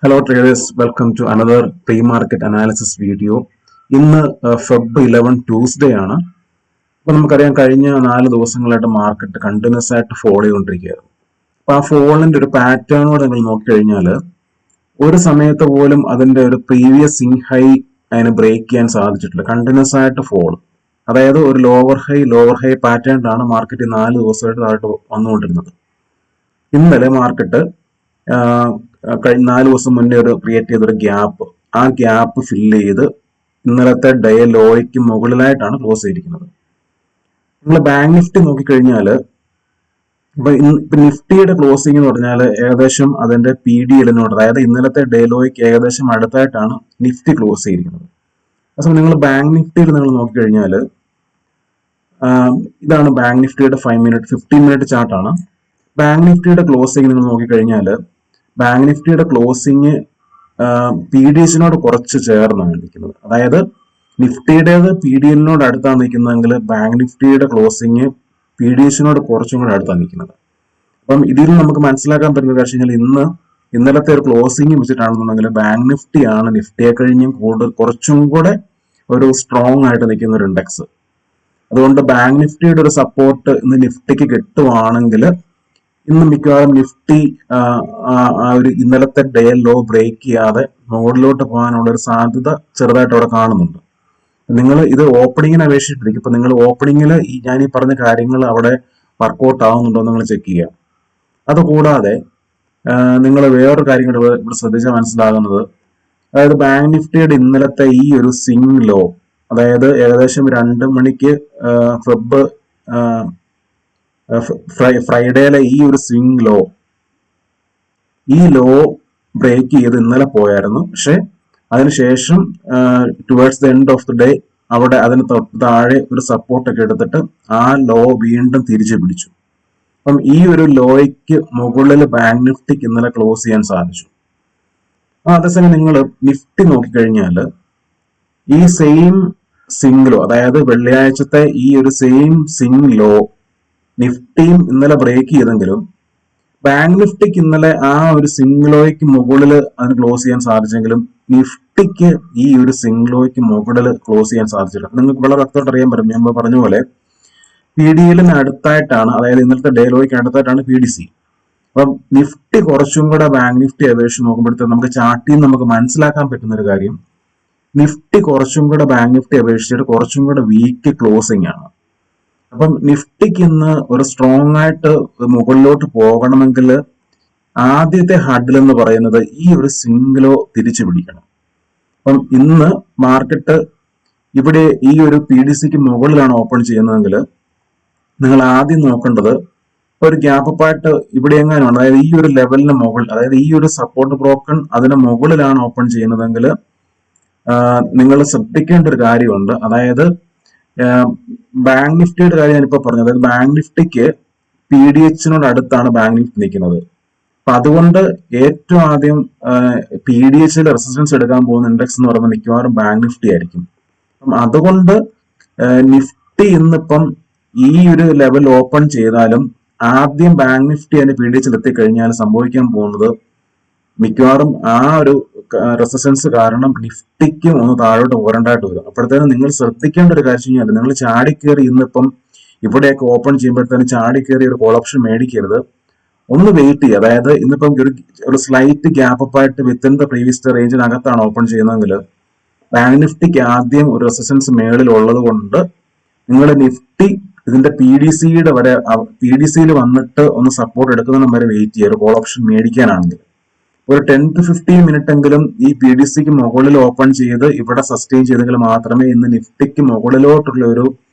Hello traders, welcome to another pre-market analysis video. ഇന്ന് Feb 11 Tuesday ആണ്. അപ്പോൾ നമുക്കറിയാം കഴിഞ്ഞ 4 ദിവസങ്ങളായിട്ട് മാർക്കറ്റ് കണ്ടിന്യൂസ് ആയിട്ട് ഫോളോ ചെയ്തുകൊണ്ടിരിക്കുകയാണ്. അപ്പോൾ ആ ഫോളിന്റെ ഒരു പാറ്റേണോട് നിങ്ങൾ നോക്കിക്കഴിഞ്ഞാൽ ഒരു സമയത്ത് പോലും അതിന്റെ ഒരു പ്രീവിയസ് സ്വിംഗ് ഹൈ അതിന് ബ്രേക്ക് ചെയ്യാൻ സാധിച്ചിട്ടില്ല. കണ്ടിന്യൂസ് ആയിട്ട് ഫോൾ, അതായത് ഒരു ലോവർ ഹൈ പാറ്റേണിലാണ് മാർക്കറ്റ് 4 ദിവസമായിട്ട് താഴോട്ട് വന്നുകൊണ്ടിരുന്നത്. ഇന്നലെ മാർക്കറ്റ് കഴിഞ്ഞ 4 ദിവസം മുന്നേ ഒരു ക്രിയേറ്റ് ചെയ്തൊരു ഗ്യാപ്പ്, ആ ഗ്യാപ്പ് ഫില്ല് ചെയ്ത് ഇന്നലത്തെ ഡേ ലോയ്ക്ക് മുകളിലായിട്ടാണ് ക്ലോസ് ചെയ്തിരിക്കുന്നത്. നിങ്ങൾ ബാങ്ക് നിഫ്റ്റി നോക്കിക്കഴിഞ്ഞാൽ ഇപ്പൊ നിഫ്റ്റിയുടെ ക്ലോസിംഗ് എന്ന് പറഞ്ഞാൽ ഏകദേശം അതിന്റെ PDL-നോട്, അതായത് ഇന്നലത്തെ ഡേ ലോയ്ക്ക് ഏകദേശം അടുത്തായിട്ടാണ് നിഫ്റ്റി ക്ലോസ് ചെയ്തിരിക്കുന്നത്. അതേസമയം നിങ്ങൾ ബാങ്ക് നിഫ്റ്റിയിൽ നിങ്ങൾ നോക്കിക്കഴിഞ്ഞാൽ ഇതാണ് ബാങ്ക് നിഫ്റ്റിയുടെ 15 മിനിറ്റ് ചാർട്ടാണ്. ബാങ്ക് നിഫ്റ്റിയുടെ ക്ലോസിംഗ് നിങ്ങൾ നോക്കിക്കഴിഞ്ഞാൽ ബാങ്ക് നിഫ്റ്റിയുടെ ക്ലോസിംഗ് PDS-നോട് കുറച്ച് ചേർന്നാണ് നിൽക്കുന്നത്. അതായത് നിഫ്റ്റിയുടേത് PDL-നോട് അടുത്താണ് നിൽക്കുന്നതെങ്കിൽ ബാങ്ക് നിഫ്റ്റിയുടെ ക്ലോസിംഗ് PDS-നോട് കുറച്ചും കൂടെ അടുത്താണ് നിൽക്കുന്നത്. അപ്പം ഇതിൽ നമുക്ക് മനസ്സിലാക്കാൻ പറ്റുന്ന കാര്യം കഴിഞ്ഞാൽ ഇന്നലത്തെ ഒരു ക്ലോസിംഗ് വെച്ചിട്ടാണെന്നുണ്ടെങ്കിൽ ബാങ്ക് നിഫ്റ്റിയാണ് നിഫ്റ്റിയെ കഴിഞ്ഞും കുറച്ചും കൂടെ ഒരു സ്ട്രോങ് ആയിട്ട് നിൽക്കുന്ന ഒരു ഇൻഡെക്സ്. അതുകൊണ്ട് ബാങ്ക് നിഫ്റ്റിയുടെ ഒരു സപ്പോർട്ട് ഇന്ന് നിഫ്റ്റിക്ക് കിട്ടുവാണെങ്കിൽ ഇന്ന് മിക്കവാറും നിഫ്റ്റി ഒരു ഇന്നലത്തെ ഡേ ലോ ബ്രേക്ക് ചെയ്യാതെ മുകളിലോട്ട് പോകാനുള്ള ഒരു സാധ്യത ചെറുതായിട്ട് അവിടെ കാണുന്നുണ്ട്. നിങ്ങൾ ഇത് ഓപ്പണിങ്ങിനെ അപേക്ഷിച്ചിട്ടിരിക്കും. ഇപ്പൊ നിങ്ങൾ ഓപ്പണിങ്ങിൽ ഞാൻ ഈ പറഞ്ഞ കാര്യങ്ങൾ അവിടെ വർക്കൗട്ട് ആവുന്നുണ്ടോ നിങ്ങൾ ചെക്ക് ചെയ്യുക. അതുകൂടാതെ നിങ്ങൾ വേറൊരു കാര്യം കൂടെ ഇവിടെ ശ്രദ്ധിച്ചാൽ മനസ്സിലാകുന്നത്, അതായത് ബാങ്ക് നിഫ്റ്റിയുടെ ഇന്നലത്തെ ഈ ഒരു സ്വിംഗ് ലോ, അതായത് ഏകദേശം 2 മണിക്ക് ഫ്രൈഡേയിലെ ഈ ഒരു സ്വിംഗ് ലോ, ഈ ലോ ബ്രേക്ക് ചെയ്ത് ഇന്നലെ പോയായിരുന്നു. പക്ഷെ അതിനുശേഷം towards the end of the day അവിടെ അതിന് താഴെ ഒരു സപ്പോർട്ടൊക്കെ എടുത്തിട്ട് ആ ലോ വീണ്ടും തിരിച്ചു പിടിച്ചു. അപ്പം ഈ ഒരു ലോയ്ക്ക് മുകളിൽ ബാങ്ക് നിഫ്റ്റിക്ക് ഇന്നലെ ക്ലോസ് ചെയ്യാൻ സാധിച്ചു. അതേസമയം നിങ്ങൾ നിഫ്റ്റി നോക്കിക്കഴിഞ്ഞാൽ ഈ സെയിം സ്വിംഗ് ലോ, അതായത് വെള്ളിയാഴ്ചത്തെ ഈ ഒരു സെയിം സ്വിംഗ് ലോ നിഫ്റ്റിയും ഇന്നലെ ബ്രേക്ക് ചെയ്തെങ്കിലും ബാങ്ക് നിഫ്റ്റിക്ക് ഇന്നലെ ആ ഒരു സ്വിംഗ് ലോയ്ക്ക് മുകളിൽ അതിന് ക്ലോസ് ചെയ്യാൻ സാധിച്ചെങ്കിലും നിഫ്റ്റിക്ക് ഈ ഒരു സ്വിംഗ് ലോയ്ക്ക് മുകളിൽ ക്ലോസ് ചെയ്യാൻ സാധിച്ചില്ല. നിങ്ങൾക്ക് വളരെ വ്യക്തമായിട്ട് അറിയാൻ പറ്റും, ഞാൻ പറഞ്ഞ പോലെ PDL-ന് അടുത്തായിട്ടാണ്, അതായത് ഇന്നലത്തെ ഡേ ലോയ്ക്ക് അടുത്തായിട്ടാണ് PDC. അപ്പം നിഫ്റ്റി കുറച്ചും കൂടെ ബാങ്ക് നിഫ്റ്റി അപേക്ഷിച്ച് നോക്കുമ്പോഴത്തേക്ക് നമുക്ക് ചാർട്ടിൽ നിന്ന് നമുക്ക് മനസ്സിലാക്കാൻ പറ്റുന്ന ഒരു കാര്യം, നിഫ്റ്റി കുറച്ചും കൂടെ ബാങ്ക് നിഫ്റ്റി അപേക്ഷിച്ചിട്ട് കുറച്ചും കൂടെ വീക്ക് ക്ലോസിംഗ് ആണ്. അപ്പം നിഫ്റ്റിക്ക് ഇന്ന് ഒരു സ്ട്രോങ് ആയിട്ട് മുകളിലോട്ട് പോകണമെങ്കിൽ ആദ്യത്തെ ഹഡിൽ എന്ന് പറയുന്നത് ഈ ഒരു സ്വിംഗ് ലോ തിരിച്ചു പിടിക്കണം. അപ്പം ഇന്ന് മാർക്കറ്റ് ഇവിടെ ഈ ഒരു PDC-ക്ക് മുകളിലാണ് ഓപ്പൺ ചെയ്യുന്നതെങ്കിൽ നിങ്ങൾ ആദ്യം നോക്കേണ്ടത് ഒരു ഗ്യാപ്പ് അപ്പായിട്ട് ഇവിടെ എങ്ങനെയാണ്, അതായത് ഈ ഒരു ലെവലിന് മുകളിൽ, അതായത് ഈ ഒരു സപ്പോർട്ട് ബ്രോക്കൺ അതിന് മുകളിലാണ് ഓപ്പൺ ചെയ്യുന്നതെങ്കിൽ നിങ്ങൾ ശ്രദ്ധിക്കേണ്ട ഒരു കാര്യമുണ്ട്. അതായത് ബാങ്ക് നിഫ്റ്റിയുടെ കാര്യം ഞാനിപ്പോ പറഞ്ഞത്, അതായത് ബാങ്ക് നിഫ്റ്റിക്ക് PDH-നോട് അടുത്താണ് ബാങ്ക് നിഫ്റ്റി നിൽക്കുന്നത്. അപ്പൊ അതുകൊണ്ട് ഏറ്റവും ആദ്യം PDH-ൽ റെസിസ്റ്റൻസ് എടുക്കാൻ പോകുന്ന ഇൻഡെക്സ് എന്ന് പറയുന്നത് മിക്കവാറും ബാങ്ക് നിഫ്റ്റി ആയിരിക്കും. അപ്പം അതുകൊണ്ട് നിഫ്റ്റി ഇന്നിപ്പം ഈ ഒരു ലെവൽ ഓപ്പൺ ചെയ്താലും ആദ്യം ബാങ്ക് നിഫ്റ്റി അതിന്റെ PDH-ൽ എത്തിക്കഴിഞ്ഞാൽ സംഭവിക്കാൻ പോകുന്നത് മിക്കവാറും ആ ഒരു റെസിസ്റ്റൻസ് കാരണം നിഫ്റ്റിക്കും ഒന്ന് താഴോട്ട് പോരണ്ടായിട്ട് വരും. അപ്പോഴത്തേനും നിങ്ങൾ ശ്രദ്ധിക്കേണ്ട ഒരു കാര്യം കഴിഞ്ഞാൽ നിങ്ങൾ ചാടിക്കേറി ഇന്നിപ്പം ഇവിടെയൊക്കെ ഓപ്പൺ ചെയ്യുമ്പോഴത്തേനും ചാടിക്കേറി ഒരു കോൾ ഓപ്ഷൻ മേടിക്കരുത്, ഒന്ന് വെയിറ്റ് ചെയ്യുക. അതായത് ഇന്നിപ്പം ഒരു സ്ലൈറ്റ് ഗ്യാപ്പ് അപ്പായിട്ട് വിത്തിൻ ദ പ്രീവിയസ് റേഞ്ചിനകത്താണ് ഓപ്പൺ ചെയ്യുന്നതെങ്കിൽ ബാങ്ക് നിഫ്റ്റിക്ക് ആദ്യം ഒരു റെസിസ്റ്റൻസ് മേളിൽ ഉള്ളത് കൊണ്ട് നിങ്ങൾ നിഫ്റ്റി ഇതിന്റെ PDC-യുടെ വരെ PDC-യിൽ വന്നിട്ട് ഒന്ന് സപ്പോർട്ട് എടുക്കുന്നതിന് വരെ വെയിറ്റ് ചെയ്യുക. ഒരു കോൾ ഓപ്ഷൻ മേടിക്കാനാണെങ്കിൽ ഒരു 10 to 15 മിനിറ്റ് എങ്കിലും ഈ PDC-ക്ക് മുകളിൽ ഓപ്പൺ ചെയ്ത് ഇവിടെ സസ്റ്റെയിൻ ചെയ്തെങ്കിൽ മാത്രമേ ഇന്ന് നിഫ്റ്റിക്ക് മുകളിലോട്ടുള്ള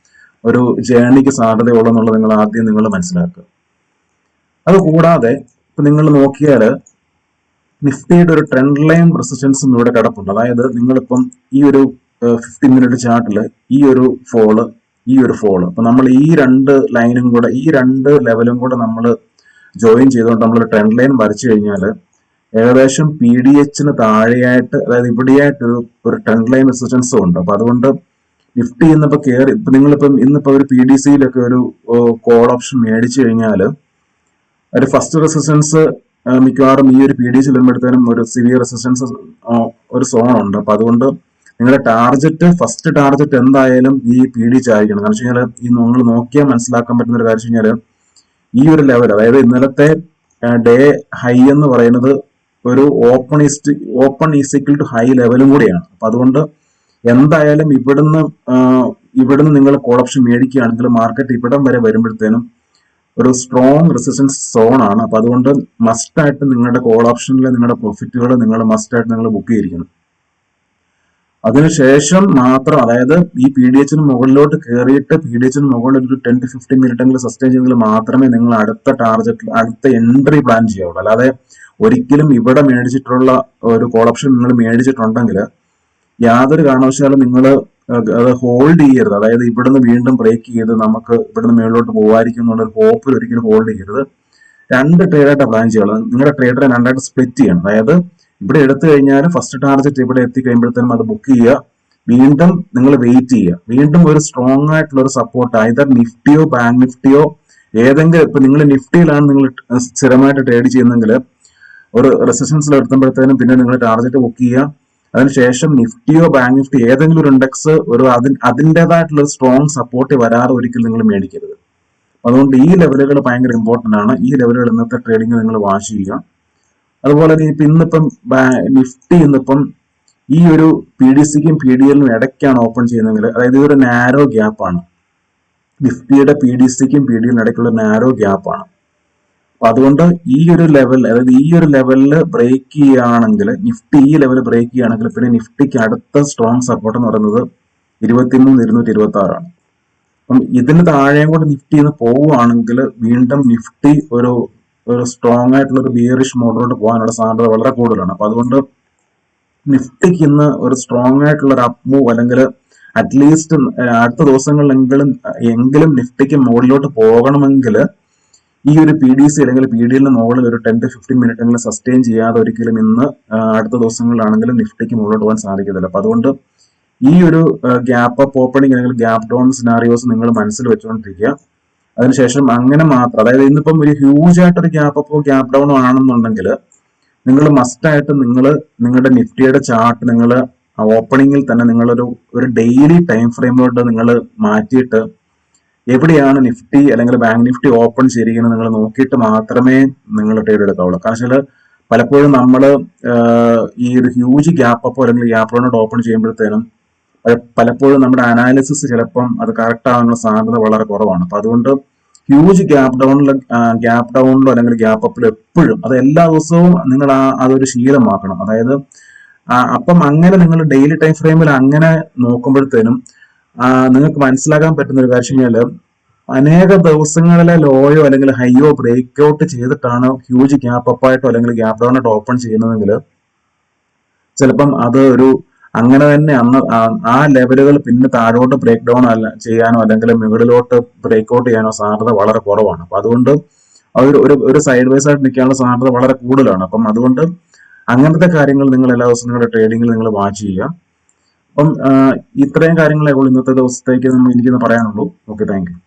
ഒരു ജേർണിക്ക് സാധ്യതയുള്ളൂ എന്നുള്ളത് നിങ്ങൾ മനസ്സിലാക്കുക. അതുകൂടാതെ ഇപ്പൊ നിങ്ങൾ നോക്കിയാൽ നിഫ്റ്റിയുടെ ഒരു ട്രെൻഡ് ലൈൻ റെസിസ്റ്റൻസും ഇവിടെ കിടപ്പുണ്ട്. അതായത് നിങ്ങളിപ്പം ഈ ഒരു 15 മിനിറ്റ് ചാർട്ടിൽ ഈ ഒരു ഫോള് അപ്പൊ നമ്മൾ ഈ 2 ലൈനും കൂടെ, ഈ 2 ലെവലും കൂടെ നമ്മൾ ജോയിൻ ചെയ്തുകൊണ്ട് നമ്മൾ ട്രെൻഡ് ലൈൻ വരച്ചു കഴിഞ്ഞാൽ ഏകദേശം PDH-ന് താഴെയായിട്ട്, അതായത് ഇവിടെയായിട്ട് ഒരു ട്രെൻഡ് ലൈൻ റെസിസ്റ്റൻസും ഉണ്ട്. അപ്പൊ അതുകൊണ്ട് നിഫ്റ്റി ഇന്നിപ്പോ കയറി, ഇപ്പൊ നിങ്ങളിപ്പം ഇന്നിപ്പോ ഒരു PDC-യിലൊക്കെ ഒരു കോൾ ഓപ്ഷൻ മേടിച്ചു കഴിഞ്ഞാൽ ഒരു ഫസ്റ്റ് റെസിസ്റ്റൻസ് മിക്കവാറും ഈ ഒരു പി ഡി ചെല്ലുമ്പോഴത്തേനും ഒരു സിവിയർ റെസിസ്റ്റൻസ് ഒരു സോൺ ഉണ്ട്. അപ്പൊ അതുകൊണ്ട് നിങ്ങളുടെ ഫസ്റ്റ് ടാർഗറ്റ് എന്തായാലും ഈ പി ഡി ആയിരിക്കണം. കാരണം വെച്ച് കഴിഞ്ഞാൽ ഈ നിങ്ങൾ നോക്കിയാൽ മനസ്സിലാക്കാൻ പറ്റുന്ന ഒരു കാര്യം വെച്ച് കഴിഞ്ഞാൽ ഈ ഒരു ലെവൽ, അതായത് ഇന്നലത്തെ ഡേ ഹൈ എന്ന് പറയുന്നത് ഒരു ഓപ്പൺ ഈസിക്കൽ ടു ഹൈ ലെവലും കൂടിയാണ്. അപ്പൊ അതുകൊണ്ട് എന്തായാലും ഇവിടുന്ന് നിങ്ങൾ കോൾ ഓപ്ഷൻ മേടിക്കുകയാണെങ്കിൽ മാർക്കറ്റ് ഇവിടം വരെ വരുമ്പോഴത്തേനും ഒരു സ്ട്രോങ് റെസിസ്റ്റൻസ് സോൺ ആണ്. അപ്പൊ അതുകൊണ്ട് മസ്റ്റായിട്ട് നിങ്ങളുടെ കോൾ ഓപ്ഷനിൽ നിങ്ങളുടെ പ്രോഫിറ്റുകൾ നിങ്ങൾ മസ്റ്റായിട്ട് നിങ്ങൾ ബുക്ക് ചെയ്തിരിക്കണം. അതിനുശേഷം മാത്രം, അതായത് ഈ പി ഡി എച്ചിന് മുകളിലോട്ട് കയറിയിട്ട് പി ഡി എച്ചിന് മുകളിൽ ഒരു 10 to 15 മിനിറ്റ് എങ്കിലും സസ്റ്റെയിൻ ചെയ്തെങ്കിൽ മാത്രമേ നിങ്ങൾ അടുത്ത എൻട്രി പ്ലാൻ ചെയ്യാവുള്ളൂ. അല്ലാതെ ഒരിക്കലും ഇവിടെ മേടിച്ചിട്ടുള്ള ഒരു കോൾ ഓപ്ഷൻ നിങ്ങൾ മേടിച്ചിട്ടുണ്ടെങ്കിൽ യാതൊരു കാരണവശാലും നിങ്ങൾ അത് ഹോൾഡ് ചെയ്യരുത്. അതായത് ഇവിടുന്ന് വീണ്ടും ബ്രേക്ക് ചെയ്ത് നമുക്ക് ഇവിടുന്ന് മേളിലോട്ട് പോകാതിരിക്കും എന്നുള്ള ഒരു ഹോപ്പിൽ ഒരിക്കലും ഹോൾഡ് ചെയ്യരുത്. 2 ട്രേഡായിട്ട് പ്ലാൻ ചെയ്യണം. നിങ്ങളുടെ ട്രേഡറെ 2ആയിട്ട് സ്പ്ലിറ്റ് ചെയ്യണം. അതായത് ഇവിടെ എടുത്തു കഴിഞ്ഞാൽ ഫസ്റ്റ് ടാർഗറ്റ് ഇവിടെ എത്തിക്കഴിയുമ്പോഴത്തേനും അത് ബുക്ക് ചെയ്യുക, വീണ്ടും നിങ്ങൾ വെയിറ്റ് ചെയ്യുക, വീണ്ടും ഒരു സ്ട്രോങ് ആയിട്ടുള്ള ഒരു സപ്പോർട്ട് ഐദർ നിഫ്റ്റിയോ ബാങ്ക് നിഫ്റ്റിയോ ഏതെങ്കിലും, ഇപ്പൊ നിങ്ങൾ നിഫ്റ്റിയിലാണ് നിങ്ങൾ സ്ഥിരമായിട്ട് ട്രേഡ് ചെയ്യുന്നെങ്കിൽ ഒരു റെസിസ്റ്റൻസിൽ എത്തുമ്പോഴത്തേനും പിന്നെ നിങ്ങൾ ടാർഗറ്റ് ബുക്ക് ചെയ്യുക. അതിനുശേഷം നിഫ്റ്റിയോ ബാങ്ക് നിഫ്റ്റി ഏതെങ്കിലും ഒരു ഇൻഡെക്സ് അതിൻ്റെതായിട്ടുള്ള ഒരു സ്ട്രോങ് സപ്പോർട്ട് വരാതെ ഒരിക്കലും നിങ്ങൾ മേടിക്കരുത്. അതുകൊണ്ട് ഈ ലെവലുകൾ ഭയങ്കര ഇമ്പോർട്ടന്റ് ആണ്. ഈ ലെവലുകൾ ഇന്നത്തെ ട്രേഡിംഗ് നിങ്ങൾ വാച്ച് ചെയ്യുക. അതുപോലെ ഇന്നിപ്പം നിഫ്റ്റി ഈ ഒരു പി ഡി സിക്കും പി ഡി എല്ലിനും ഇടയ്ക്കാണ് ഓപ്പൺ ചെയ്യുന്നതെങ്കിൽ, അതായത് ഒരു നാരോ ഗ്യാപ്പാണ് നിഫ്റ്റിയുടെ പി ഡി സിക്കും പി ഡി എല്ലിനും ഇടയ്ക്കുള്ള നാരോ ഗ്യാപ്പാണ്. അപ്പൊ അതുകൊണ്ട് ഈ ഒരു ലെവൽ, അതായത് ഈ ഒരു ലെവലിൽ ബ്രേക്ക് ചെയ്യുകയാണെങ്കിൽ, നിഫ്റ്റി ഈ ലെവൽ ബ്രേക്ക് ചെയ്യുകയാണെങ്കിൽ പിന്നെ നിഫ്റ്റിക്ക് അടുത്ത സ്ട്രോങ് സപ്പോർട്ട് എന്ന് പറയുന്നത് 23,226 ആണ്. അപ്പം ഇതിന് താഴെയും കൂടെ നിഫ്റ്റി പോവുകയാണെങ്കിൽ വീണ്ടും നിഫ്റ്റി ഒരു സ്ട്രോങ് ആയിട്ടുള്ള ഒരു ബിയറിഷ് മോഡിലോട്ട് പോകാനുള്ള സാധ്യത വളരെ കൂടുതലാണ്. അപ്പൊ അതുകൊണ്ട് നിഫ്റ്റിക്ക് ഇന്ന് ഒരു സ്ട്രോങ് ആയിട്ടുള്ള ഒരു അപ്പ് മൂവ്, അല്ലെങ്കിൽ അറ്റ്ലീസ്റ്റ് അടുത്ത ദിവസങ്ങളിലെങ്കിലും നിഫ്റ്റിക്ക് മുകളിലോട്ട് പോകണമെങ്കിൽ ഈ ഒരു പി ഡി സി അല്ലെങ്കിൽ പി ഡി എല്ലിന് മുകളിൽ ഒരു 10 to 15 മിനിറ്റ് എങ്കിലും സസ്റ്റെയിൻ ചെയ്യാതെ ഒരിക്കലും ഇന്ന് അടുത്ത ദിവസങ്ങളിലാണെങ്കിലും നിഫ്റ്റിക്ക് മുകളിലോട്ട് പോകാൻ സാധിക്കത്തില്ല. അപ്പൊ അതുകൊണ്ട് ഈ ഒരു ഗ്യാപ്പ് അപ്പ് ഓപ്പണിംഗ് അല്ലെങ്കിൽ ഗ്യാപ്പ് ഡൗൺ സിനാറിയോസ് നിങ്ങൾ മനസ്സിൽ വെച്ചുകൊണ്ടിരിക്കുക. അതിനുശേഷം അങ്ങനെ മാത്രം, അതായത് ഇന്നിപ്പം ഒരു ഹ്യൂജ് ആയിട്ടൊരു ഗ്യാപ്പ് അപ്പോ ഗ്യാപ്പ് ഡൗണോ ആണെന്നുണ്ടെങ്കിൽ നിങ്ങൾ മസ്റ്റായിട്ട് നിങ്ങളുടെ നിഫ്റ്റിയുടെ ചാർട്ട് നിങ്ങൾ ഓപ്പണിംഗിൽ തന്നെ നിങ്ങളൊരു ഡെയിലി ടൈം ഫ്രെയിമിലോട്ട് നിങ്ങൾ മാറ്റിയിട്ട് എവിടെയാണ് നിഫ്റ്റി അല്ലെങ്കിൽ ബാങ്ക് നിഫ്റ്റി ഓപ്പൺ ചെയ്തിരിക്കുന്നത് നിങ്ങൾ നോക്കിയിട്ട് മാത്രമേ നിങ്ങൾ ട്രേഡ് എടുക്കാവുള്ളൂ. കാരണം പലപ്പോഴും നമ്മൾ ഈ ഒരു ഹ്യൂജ് ഗ്യാപ്പ് അപ്പോ അല്ലെങ്കിൽ ഗ്യാപ്പ് ഡൗണോട്ട് ഓപ്പൺ ചെയ്യുമ്പോഴത്തേനും പലപ്പോഴും നമ്മുടെ അനാലിസിസ് ചിലപ്പം അത് കറക്റ്റ് ആവാനുള്ള സാധ്യത വളരെ കുറവാണ്. അപ്പൊ അതുകൊണ്ട് ഹ്യൂജ് ഗ്യാപ്പ് ഡൗണിലോ അല്ലെങ്കിൽ ഗ്യാപ്പ് അപ്പിലോ എപ്പോഴും അത് എല്ലാ ദിവസവും നിങ്ങൾ അതൊരു ശീലമാക്കണം. അതായത് അപ്പം അങ്ങനെ നിങ്ങൾ ഡെയിലി ടൈം ഫ്രെയിമിൽ അങ്ങനെ നോക്കുമ്പോഴത്തേനും നിങ്ങൾക്ക് മനസ്സിലാക്കാൻ പറ്റുന്ന ഒരു കാര്യം കഴിഞ്ഞാൽ അനേക ദിവസങ്ങളിലെ ലോയോ അല്ലെങ്കിൽ ഹൈയോ ബ്രേക്ക് ഔട്ട് ചെയ്തിട്ടാണ് ഹ്യൂജ് ഗ്യാപ്പ് അപ്പായിട്ടോ അല്ലെങ്കിൽ ഗ്യാപ്പ് ഡൗണായിട്ടോ ഓപ്പൺ ചെയ്യുന്നതെങ്കിൽ ചിലപ്പം അത് അങ്ങനെ തന്നെ ആ ലെവലുകൾ പിന്നെ താഴോട്ട് ബ്രേക്ക് ഡൗൺ ചെയ്യാനോ അല്ലെങ്കിൽ മുകളിലോട്ട് ബ്രേക്ക് ഔട്ട് ചെയ്യാനോ സാധ്യത വളരെ കുറവാണ്. അപ്പൊ അതുകൊണ്ട് ഒരു സൈഡ് വൈസ് ആയിട്ട് നിൽക്കാനുള്ള സാധ്യത വളരെ കൂടുതലാണ്. അപ്പം അതുകൊണ്ട് അങ്ങനത്തെ കാര്യങ്ങൾ നിങ്ങൾ എല്ലാ ദിവസവും നിങ്ങളുടെ ട്രേഡിങ്ങിൽ നിങ്ങൾ വാച്ച് ചെയ്യുക. അപ്പം ഇത്രയും കാര്യങ്ങളെ ഉള്ളൂ ഇന്നത്തെ ദിവസത്തേക്ക് എനിക്കിന്ന് പറയാനുള്ളൂ. Okay, thank you.